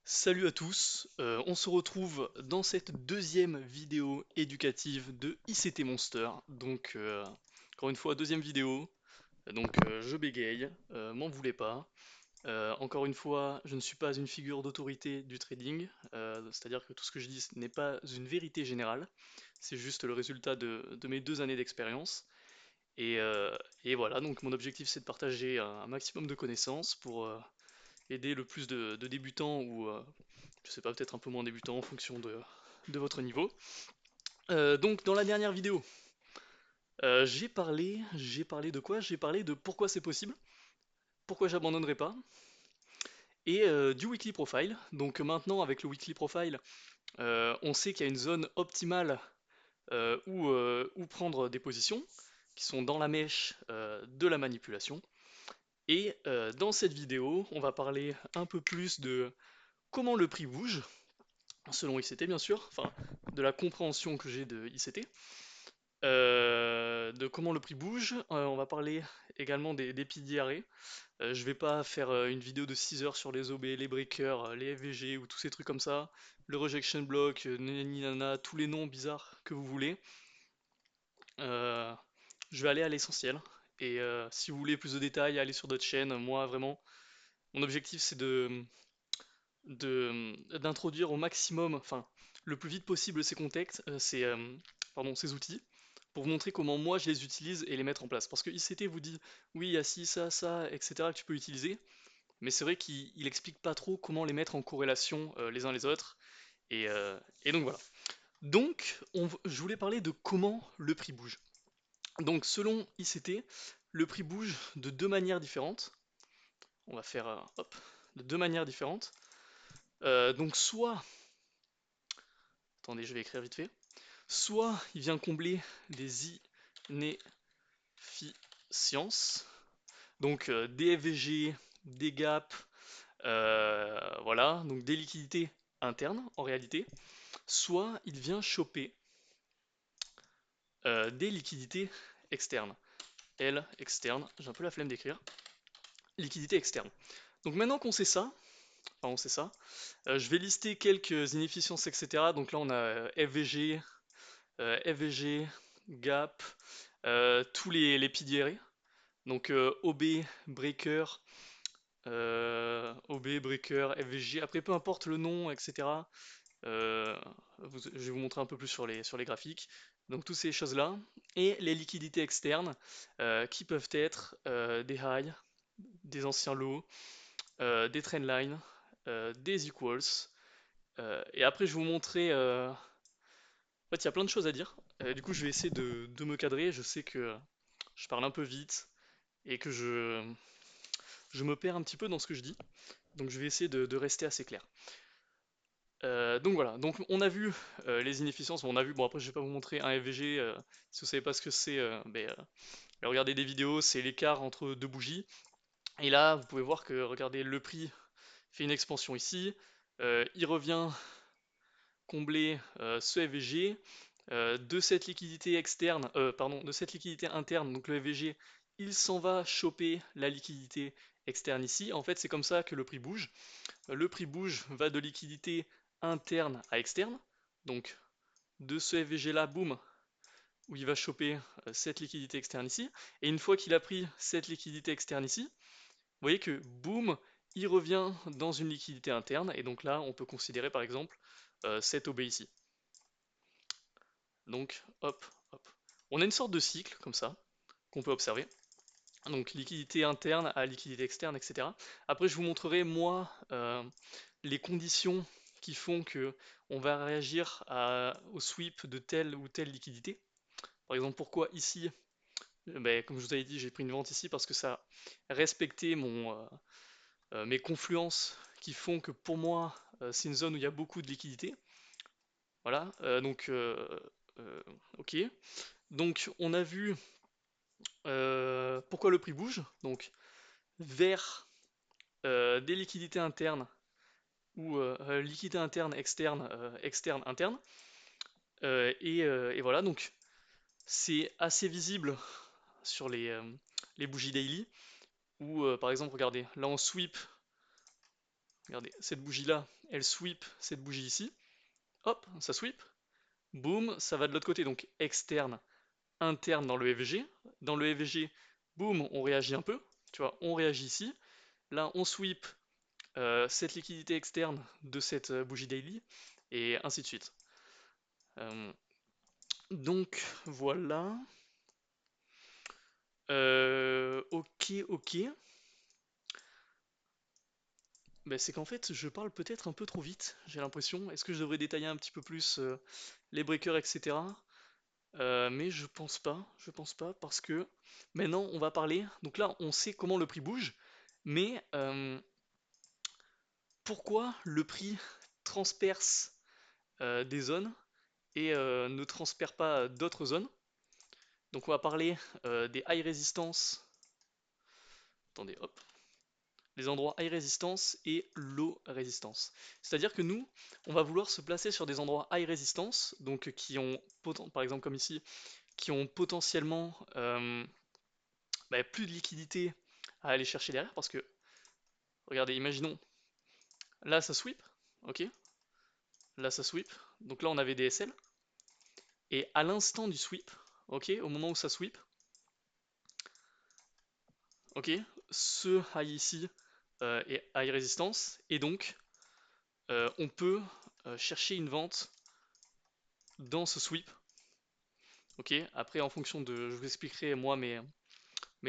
Salut à tous, on se retrouve dans cette deuxième vidéo éducative de ICT Monster. Encore une fois, deuxième vidéo, je bégaye, m'en voulez pas. Encore une fois, je ne suis pas une figure d'autorité du trading, c'est-à-dire que tout ce que je dis ce n'est pas une vérité générale, c'est juste le résultat de mes 2 années d'expérience. Et, euh, et voilà, donc mon objectif c'est de partager un maximum de connaissances pour aider le plus de débutants ou je sais pas, peut-être un peu moins débutants en fonction de votre niveau. Donc dans la dernière vidéo, j'ai parlé de quoi? J'ai parlé de pourquoi c'est possible, pourquoi j'abandonnerai pas, et du weekly profile. Donc maintenant avec le weekly profile, on sait qu'il y a une zone optimale où prendre des positions qui sont dans la mèche de la manipulation. Et dans cette vidéo, on va parler un peu plus de comment le prix bouge, selon ICT bien sûr, enfin de la compréhension que j'ai de ICT, de comment le prix bouge. On va parler également des PDRA. Je vais pas faire une vidéo de 6 heures sur les OB, les breakers, les FVG ou tous ces trucs comme ça, le rejection block, nani nana, tous les noms bizarres que vous voulez. Euh, je vais aller à l'essentiel. Et si vous voulez plus de détails, allez sur d'autres chaînes. Moi, vraiment, mon objectif c'est d'introduire au maximum, enfin, le plus vite possible ces contextes, ces outils, pour vous montrer comment moi je les utilise et les mettre en place. Parce que ICT vous dit, oui, il y a ci, ça, etc. que tu peux utiliser, mais c'est vrai qu'il explique pas trop comment les mettre en corrélation les uns les autres. Et donc voilà. Donc, je voulais parler de comment le prix bouge. Donc, selon ICT, le prix bouge de deux manières différentes. On va faire, hop, de deux manières différentes. Donc, soit, attendez, je vais écrire vite fait. Soit il vient combler des inefficiences, donc des FVG, des gaps, voilà, donc des liquidités internes en réalité, soit il vient choper des liquidités externes. L externe, j'ai un peu la flemme d'écrire, liquidités externes. Donc maintenant qu'on sait ça, enfin on sait ça, je vais lister quelques inefficiences, etc. Donc là on a FVG, FVG, gap, tous les PDRA, donc OB, breaker, OB, breaker, FVG, après peu importe le nom, etc. Je vais vous montrer un peu plus sur les graphiques. Donc toutes ces choses-là. Et les liquidités externes qui peuvent être des highs, des anciens lows, des trendlines, des equals. Et après je vais vous montrer... En fait il y a plein de choses à dire. Du coup je vais essayer de me cadrer. Je sais que je parle un peu vite et que je me perds un petit peu dans ce que je dis. Donc je vais essayer de rester assez clair. Donc voilà, donc on a vu les inefficiences, bon, on a vu, bon après je vais pas vous montrer un FVG, si vous savez pas ce que c'est, regardez des vidéos, c'est l'écart entre deux bougies, et là vous pouvez voir que, regardez, le prix fait une expansion ici, il revient combler ce FVG, de cette liquidité externe, pardon, de cette liquidité interne, donc le FVG, il s'en va choper la liquidité externe ici, en fait c'est comme ça que le prix bouge. Le prix bouge, va de liquidité interne à externe, donc de ce FVG là, boum, où il va choper cette liquidité externe ici, et une fois qu'il a pris cette liquidité externe ici, vous voyez que boum, il revient dans une liquidité interne, et donc là on peut considérer par exemple cette OB ici. Donc hop, hop. On a une sorte de cycle comme ça, qu'on peut observer. Donc liquidité interne à liquidité externe, etc. Après je vous montrerai moi les conditions qui font que on va réagir au sweep de telle ou telle liquidité. Par exemple, pourquoi ici, comme je vous avais dit, j'ai pris une vente ici parce que ça respectait mes confluences qui font que pour moi, c'est une zone où il y a beaucoup de liquidités. Voilà, euh, ok. Donc on a vu pourquoi le prix bouge, donc vers des liquidités internes ou liquidité interne, externe, externe, interne. Et voilà, donc c'est assez visible sur les bougies daily, où par exemple, regardez, là on sweep regardez, cette bougie-là, elle sweep cette bougie ici, hop, ça sweep, boum, ça va de l'autre côté, donc externe, interne dans le FG. Dans le FG, boum, on réagit un peu, tu vois, on réagit ici. Là, on sweep cette liquidité externe de cette bougie daily, et ainsi de suite. Donc voilà. Ok, ok. Ben, c'est qu'en fait, je parle peut-être un peu trop vite, j'ai l'impression. Est-ce que je devrais détailler un petit peu plus les breakers, etc. Mais je pense pas, parce que maintenant on va parler. Donc là, on sait comment le prix bouge, mais pourquoi le prix transperce des zones et ne transperce pas d'autres zones. Donc on va parler des high resistance. Attendez, hop. Les endroits high resistance et low resistance. C'est-à-dire que nous, on va vouloir se placer sur des endroits high resistance, donc qui ont, par exemple comme ici, qui ont potentiellement plus de liquidité à aller chercher derrière, parce que, regardez, imaginons, là ça sweep, ok, là ça sweep, donc là on avait des SL, et à l'instant du sweep, ok, au moment où ça sweep, ok, ce high ici est high resistance, et donc on peut chercher une vente dans ce sweep, ok, après en fonction de, je vous expliquerai moi mes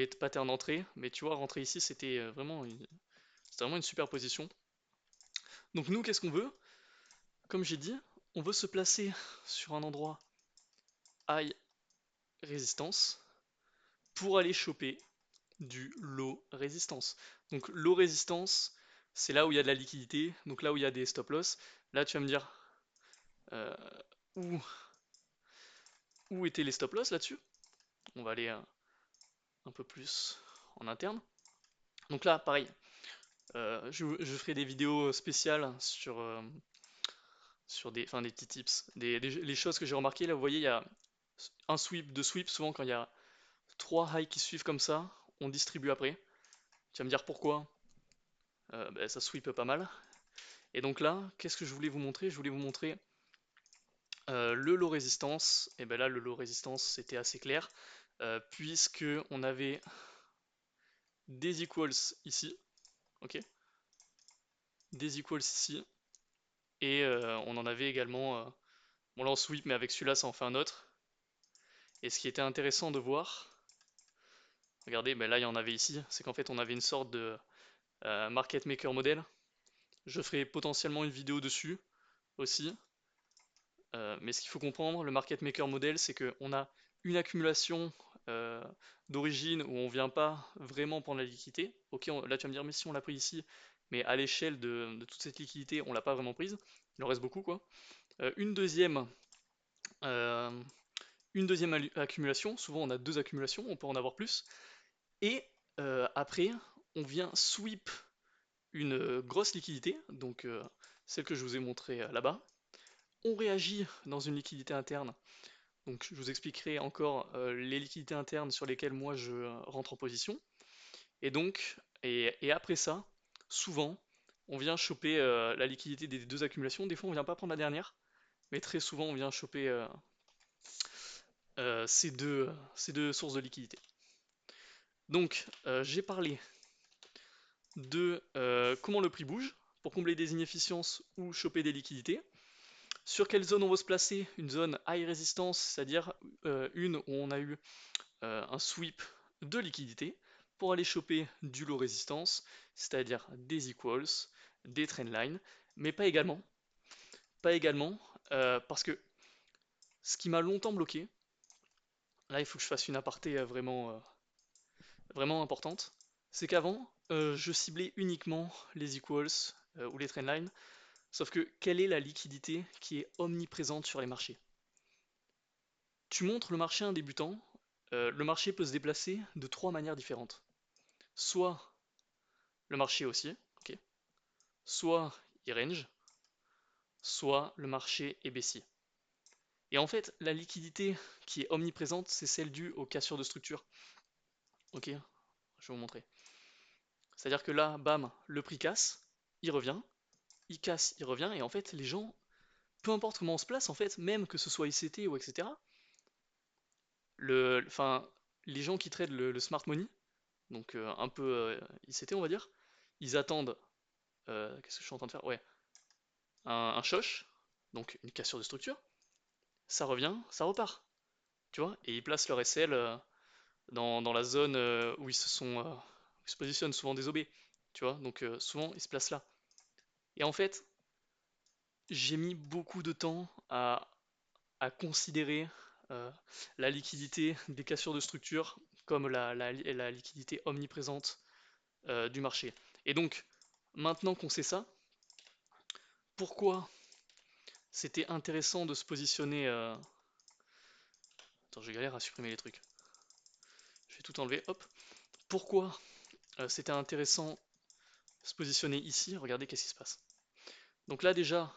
patterns d'entrée, mais tu vois, rentrer ici c'était vraiment une super position. Donc nous, qu'est-ce qu'on veut? Comme j'ai dit, on veut se placer sur un endroit high résistance pour aller choper du low résistance. Donc low résistance, c'est là où il y a de la liquidité, donc là où il y a des stop loss. Là, tu vas me dire euh, où, où étaient les stop loss là-dessus. On va aller un peu plus en interne. Donc là, pareil, je ferai des vidéos spéciales sur des petits tips, les choses que j'ai remarquées. Là, vous voyez, il y a un sweep, deux sweeps. Souvent, quand il y a trois highs qui suivent comme ça, on distribue après. Tu vas me dire pourquoi. Ça sweep pas mal. Et donc là, qu'est-ce que je voulais vous montrer? Je voulais vous montrer le low résistance. Et ben là, le low résistance, c'était assez clair, puisque on avait des equals ici, ok, des equals ici, et on en avait également. Bon là, on sweep, mais avec celui-là, ça en fait un autre. Et ce qui était intéressant de voir, regardez, ben là, il y en avait ici, c'est qu'en fait, on avait une sorte de market maker model. Je ferai potentiellement une vidéo dessus aussi. Mais ce qu'il faut comprendre, le market maker model, c'est qu'on a une accumulation euh, d'origine où on ne vient pas vraiment prendre la liquidité. Ok, là tu vas me dire, mais si on l'a pris ici, mais à l'échelle de toute cette liquidité, on ne l'a pas vraiment prise. Il en reste beaucoup, quoi. Euh, une deuxième, euh, une deuxième accumulation, souvent on a deux accumulations, on peut en avoir plus. Et après, on vient sweep une grosse liquidité, donc celle que je vous ai montrée là-bas. On réagit dans une liquidité interne. Donc je vous expliquerai encore les liquidités internes sur lesquelles moi je rentre en position. Et donc, et après ça, souvent, on vient choper la liquidité des deux accumulations. Des fois, on vient pas prendre la dernière, mais très souvent, on vient choper ces deux sources de liquidité. Donc, j'ai parlé de comment le prix bouge pour combler des inefficiences ou choper des liquidités. Sur quelle zone on veut se placer? Une zone high resistance, c'est-à-dire une où on a eu un sweep de liquidité pour aller choper du low résistance, c'est-à-dire des equals, des trendlines, mais pas également, parce que ce qui m'a longtemps bloqué, là il faut que je fasse une aparté vraiment importante, c'est qu'avant je ciblais uniquement les equals ou les trendlines, sauf que quelle est la liquidité qui est omniprésente sur les marchés? Tu montres le marché à un débutant, le marché peut se déplacer de trois manières différentes. Soit le marché haussier, ok, soit il range, soit le marché est baissier. Et en fait, la liquidité qui est omniprésente, c'est celle due aux cassures de structure. Ok, je vais vous montrer. C'est-à-dire que là, bam, le prix casse, il revient, il casse, il revient, et en fait, les gens, peu importe comment on se place, en fait, même que ce soit ICT ou etc., enfin, les gens qui traitent le smart money, donc un peu ICT, on va dire, ils attendent, qu'est-ce que je suis en train de faire? Ouais, un shosh, donc une cassure de structure, ça revient, ça repart, tu vois, et ils placent leur SL dans la zone où ils se positionnent souvent des OB, tu vois, donc souvent ils se placent là. Et en fait, j'ai mis beaucoup de temps à considérer euh, la liquidité des cassures de structure comme la liquidité omniprésente du marché. Et donc, maintenant qu'on sait ça, pourquoi c'était intéressant de se positionner... Attends, je galère à supprimer les trucs. Je vais tout enlever, hop. Pourquoi c'était intéressant de se positionner ici? Regardez qu'est-ce qui se passe. Donc là déjà,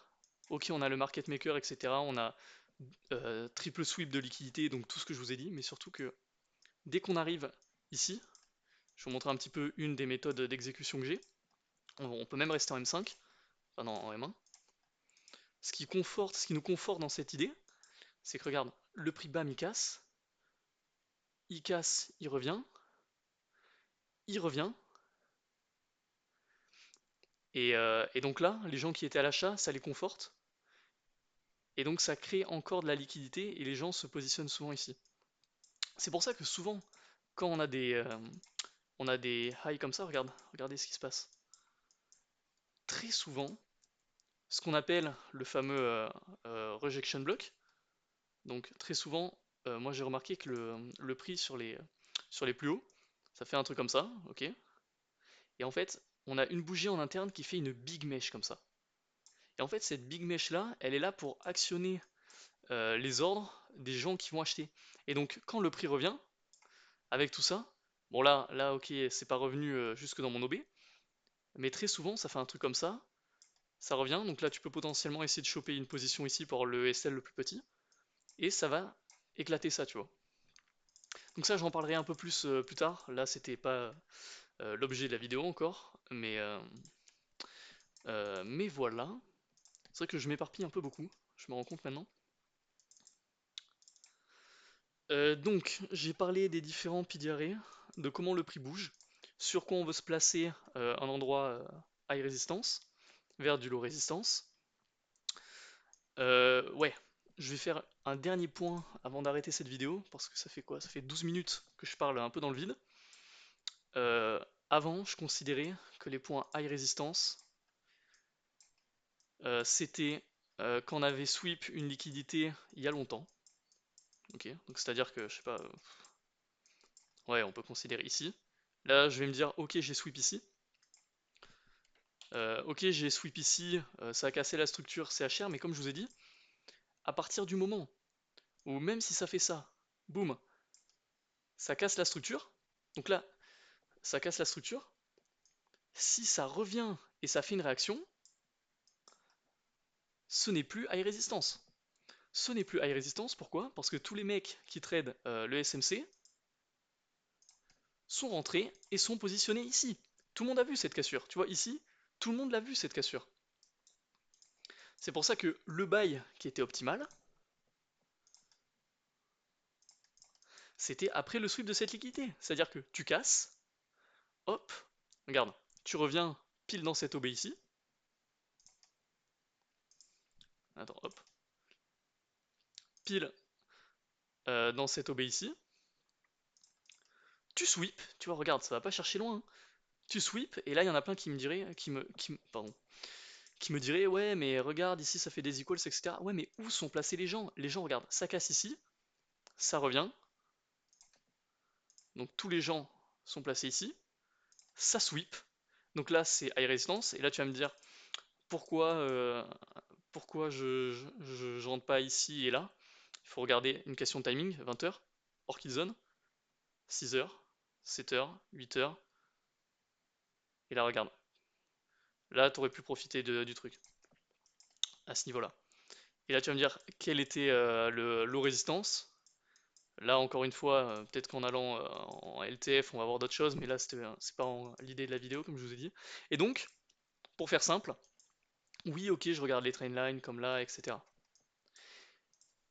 ok, on a le market maker, etc. On a triple sweep de liquidité, donc tout ce que je vous ai dit, mais surtout que dès qu'on arrive ici, je vais vous montrer un petit peu une des méthodes d'exécution que j'ai. On peut même rester en M5, enfin non, en M1. Ce qui nous conforte dans cette idée, c'est que regarde, le prix BAM il casse, il revient, et donc là, les gens qui étaient à l'achat, ça les conforte, et donc ça crée encore de la liquidité, et les gens se positionnent souvent ici. C'est pour ça que souvent, quand on a des highs comme ça, regardez ce qui se passe. Très souvent, ce qu'on appelle le fameux rejection block, donc très souvent, moi j'ai remarqué que le prix sur les plus hauts, ça fait un truc comme ça, ok? Et en fait, on a une bougie en interne qui fait une big mesh comme ça. Et en fait, cette big mesh là, elle est là pour actionner les ordres des gens qui vont acheter. Et donc, quand le prix revient, avec tout ça, bon là ok, c'est pas revenu jusque dans mon OB, mais très souvent, ça fait un truc comme ça revient, donc là tu peux potentiellement essayer de choper une position ici pour le SL le plus petit, et ça va éclater ça, tu vois. Donc ça j'en parlerai un peu plus plus tard, là c'était pas l'objet de la vidéo encore, mais voilà. C'est vrai que je m'éparpille un peu beaucoup, je me rends compte maintenant. Donc j'ai parlé des différents PDRE, de comment le prix bouge, sur quoi on veut se placer un endroit high résistance, vers du low résistance. Ouais, je vais faire un dernier point avant d'arrêter cette vidéo, parce que ça fait quoi? Ça fait 12 minutes que je parle un peu dans le vide. Euh, Avant, je considérais que les points high résistance, c'était quand on avait sweep une liquidité il y a longtemps. Ok, donc c'est-à-dire que, je sais pas, ouais, on peut considérer ici. Là, je vais me dire, ok, j'ai sweep ici. Ok, j'ai sweep ici, ça a cassé la structure CHR, mais comme je vous ai dit, à partir du moment où même si ça fait ça, boum, ça casse la structure. Donc là, ça casse la structure. Si ça revient et ça fait une réaction, ce n'est plus high résistance. Ce n'est plus high résistance, pourquoi? Parce que tous les mecs qui tradent le SMC sont rentrés et sont positionnés ici. Tout le monde a vu cette cassure. Tu vois, ici, tout le monde l'a vu cette cassure. C'est pour ça que le buy qui était optimal, c'était après le sweep de cette liquidité. C'est-à-dire que tu casses, hop, regarde, tu reviens pile dans cette OB ici. Attends, hop. Pile dans cette OB ici. Tu sweep, tu vois, regarde, ça va pas chercher loin, hein. Tu sweep, et là il y en a plein qui me diraient, pardon, qui me diraient, ouais, mais regarde, ici ça fait des equals, etc. Ouais, mais où sont placés les gens? Les gens, regarde, ça casse ici, ça revient, donc tous les gens sont placés ici, ça sweep, donc là c'est high resistance, et là tu vas me dire, pourquoi, pourquoi je rentre pas ici et là? Il faut regarder une question de timing, 20h, hors kill zone, 6h, 7h, 8h, et là regarde, là tu aurais pu profiter du truc, à ce niveau-là. Et là tu vas me dire, quel était le low résistance? Là encore une fois, peut-être qu'en allant en LTF on va voir d'autres choses, mais là c'est pas l'idée de la vidéo comme je vous ai dit. Et donc, pour faire simple, oui, ok, je regarde les trainlines comme là, etc.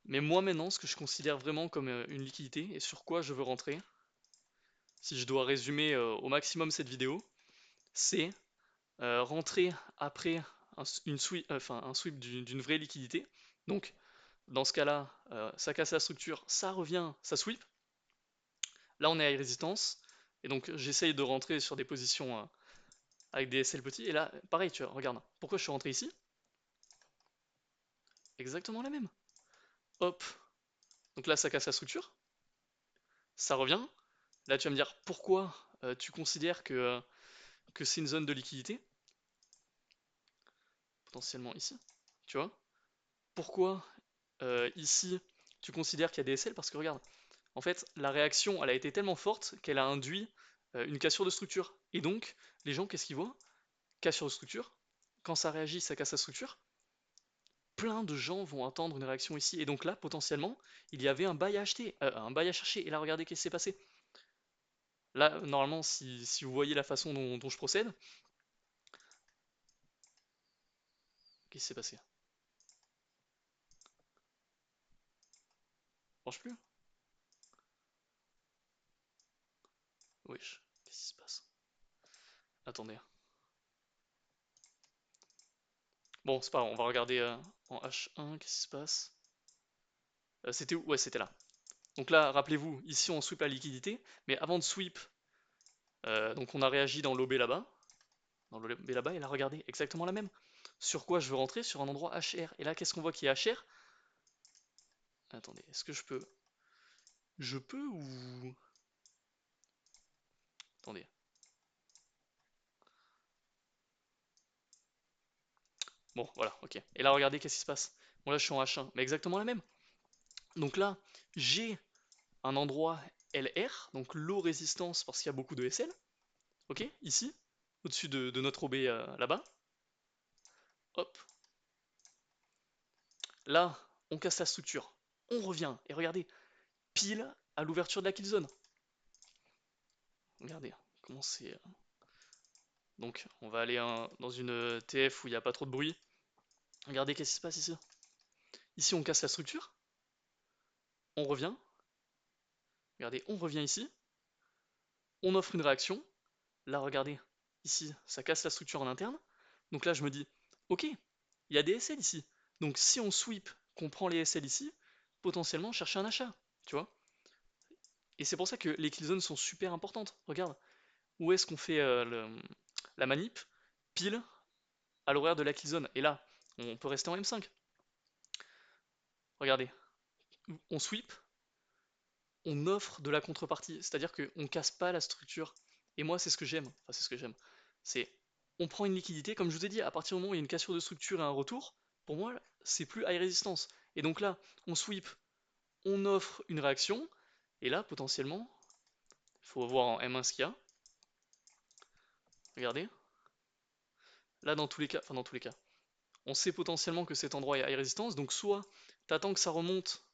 Mais moi maintenant, ce que je considère vraiment comme une liquidité et sur quoi je veux rentrer, si je dois résumer au maximum cette vidéo, c'est rentrer après un sweep d'une vraie liquidité. Donc, dans ce cas-là, ça casse la structure, ça revient, ça sweep. Là, on est à résistance. Et donc, j'essaye de rentrer sur des positions avec des SL petits. Et là, pareil, tu vois, regarde. Pourquoi je suis rentré ici? Exactement la même. Hop. Donc là, ça casse la structure. Ça revient. Là, tu vas me dire pourquoi tu considères que c'est une zone de liquidité. Potentiellement ici. Tu vois? Pourquoi ici tu considères qu'il y a des SL? Parce que regarde, en fait, la réaction, elle a été tellement forte qu'elle a induit une cassure de structure. Et donc, les gens, qu'est-ce qu'ils voient? Cassure de structure. Quand ça réagit, ça casse la structure. Plein de gens vont attendre une réaction ici. Et donc là, potentiellement, il y avait un bail à acheter, un bail à chercher. Et là, regardez qu'est-ce qui s'est passé. Là, normalement, si vous voyez la façon dont je procède, qu'est-ce qui s'est passé? Marche plus? Wesh, qu'est-ce qui se passe? Attendez. Bon, c'est pas grave, on va regarder en H1, qu'est-ce qui se passe? C'était où? Ouais, c'était là. Donc là, rappelez-vous, ici on sweep la liquidité, mais avant de sweep, donc on a réagi dans l'OB là-bas, et là regardez, exactement la même. Sur quoi je veux rentrer? Sur un endroit HR. Et là, qu'est-ce qu'on voit qui est HR? Attendez, est-ce que je peux? Je peux ou... Attendez. Bon, voilà, ok. Et là, regardez, qu'est-ce qui se passe? Bon, là, je suis en H1, mais exactement la même. Donc là, j'ai un endroit LR, donc low résistance parce qu'il y a beaucoup de SL, ok, ici, au-dessus de notre OB là-bas. Hop. Là, on casse la structure, on revient, et regardez, pile à l'ouverture de la kill zone. Regardez, comment c'est... Donc, on va aller dans une TF où il n'y a pas trop de bruit. Regardez qu'est-ce qui se passe ici. Ici, on casse la structure, on revient. Regardez, on revient ici, on offre une réaction. Là, regardez, ici, ça casse la structure en interne. Donc là, je me dis, ok, il y a des SL ici. Donc si on sweep, qu'on prend les SL ici, potentiellement chercher un achat, tu vois. Et c'est pour ça que les kill zones sont super importantes. Regarde, où est-ce qu'on fait la manip? Pile à l'horaire de la kill zone. Et là, on peut rester en M5. Regardez, on sweep, on offre de la contrepartie. C'est-à-dire qu'on casse pas la structure. Et moi, c'est ce que j'aime. Enfin, c'est ce que j'aime. C'est, on prend une liquidité, comme je vous ai dit, à partir du moment où il y a une cassure de structure et un retour, pour moi, c'est plus high résistance. Et donc là, on sweep, on offre une réaction, et là, potentiellement, il faut voir en M1 ce qu'il y a. Regardez. Là, dans tous les cas, enfin dans tous les cas, on sait potentiellement que cet endroit est high résistance, donc soit tu attends que ça remonte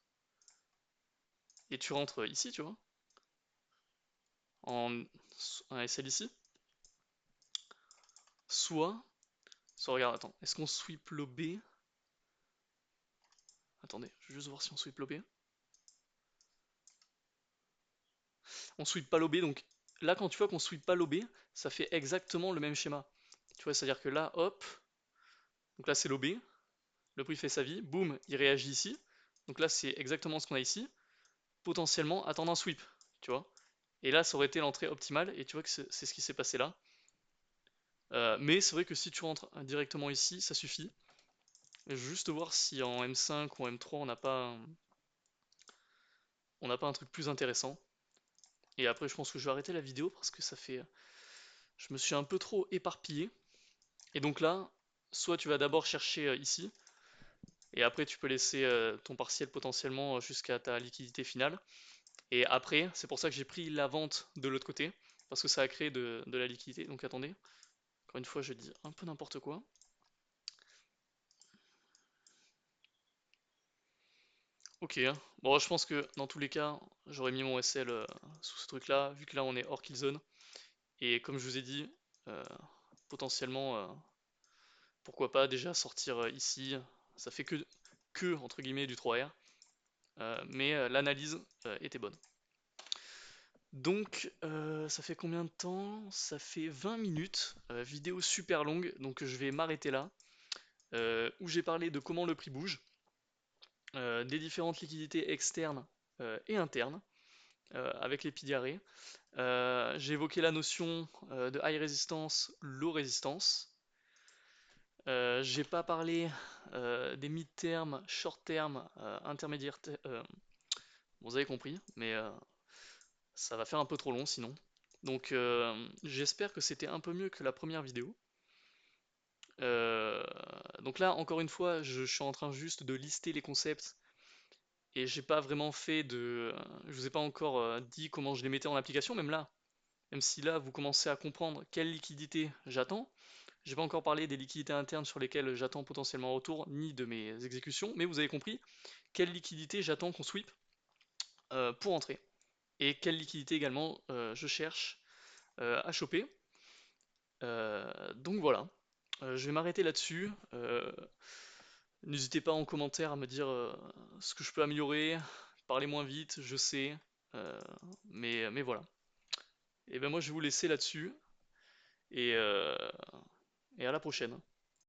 et tu rentres ici, tu vois, en un SL ici, soit regarde, attends, est-ce qu'on sweep l'OB? Attendez, je vais juste voir si on sweep l'OB. On sweep pas l'OB, donc là, quand tu vois qu'on sweep pas l'OB, ça fait exactement le même schéma. Tu vois, c'est-à-dire que là, hop, donc là c'est l'OB, le prix fait sa vie, boum, il réagit ici. Donc là, c'est exactement ce qu'on a ici. Potentiellement, attendre un sweep, tu vois. Et là, ça aurait été l'entrée optimale, et tu vois que c'est ce qui s'est passé là. Mais c'est vrai que si tu rentres directement ici, ça suffit. Je vais juste voir si en M5 ou en M3, on n'a pas un truc plus intéressant. Et après, je pense que je vais arrêter la vidéo parce que ça fait... Je me suis un peu trop éparpillé. Et donc là, soit tu vas d'abord chercher ici, et après tu peux laisser ton partiel potentiellement jusqu'à ta liquidité finale. Et après, c'est pour ça que j'ai pris la vente de l'autre côté, parce que ça a créé de la liquidité. Donc attendez, encore une fois, je dis un peu n'importe quoi. Ok, bon, je pense que dans tous les cas, j'aurais mis mon SL sous ce truc-là, vu que là on est hors kill zone. Et comme je vous ai dit, potentiellement, pourquoi pas déjà sortir ici, ça fait que entre guillemets du 3R, mais l'analyse était bonne. Donc ça fait combien de temps? Ça fait 20 minutes, vidéo super longue, donc je vais m'arrêter là, où j'ai parlé de comment le prix bouge, des différentes liquidités externes et internes, avec les PDRE. J'ai évoqué la notion de high resistance, low resistance. J'ai pas parlé des mid-term, short-term, intermédiaire. Bon, vous avez compris, mais ça va faire un peu trop long sinon. Donc j'espère que c'était un peu mieux que la première vidéo. Euh, donc là, encore une fois, je suis en train juste de lister les concepts et j'ai pas vraiment fait de. Je vous ai pas encore dit comment je les mettais en application, même là. Même si là, vous commencez à comprendre quelle liquidité j'attends. J'ai pas encore parlé des liquidités internes sur lesquelles j'attends potentiellement un retour, ni de mes exécutions, mais vous avez compris quelle liquidité j'attends qu'on sweep pour entrer. Et quelle liquidité également je cherche à choper. Donc voilà, je vais m'arrêter là-dessus. N'hésitez pas en commentaire à me dire ce que je peux améliorer, parler moins vite, je sais, euh, mais voilà. Et ben moi je vais vous laisser là-dessus et, et à la prochaine.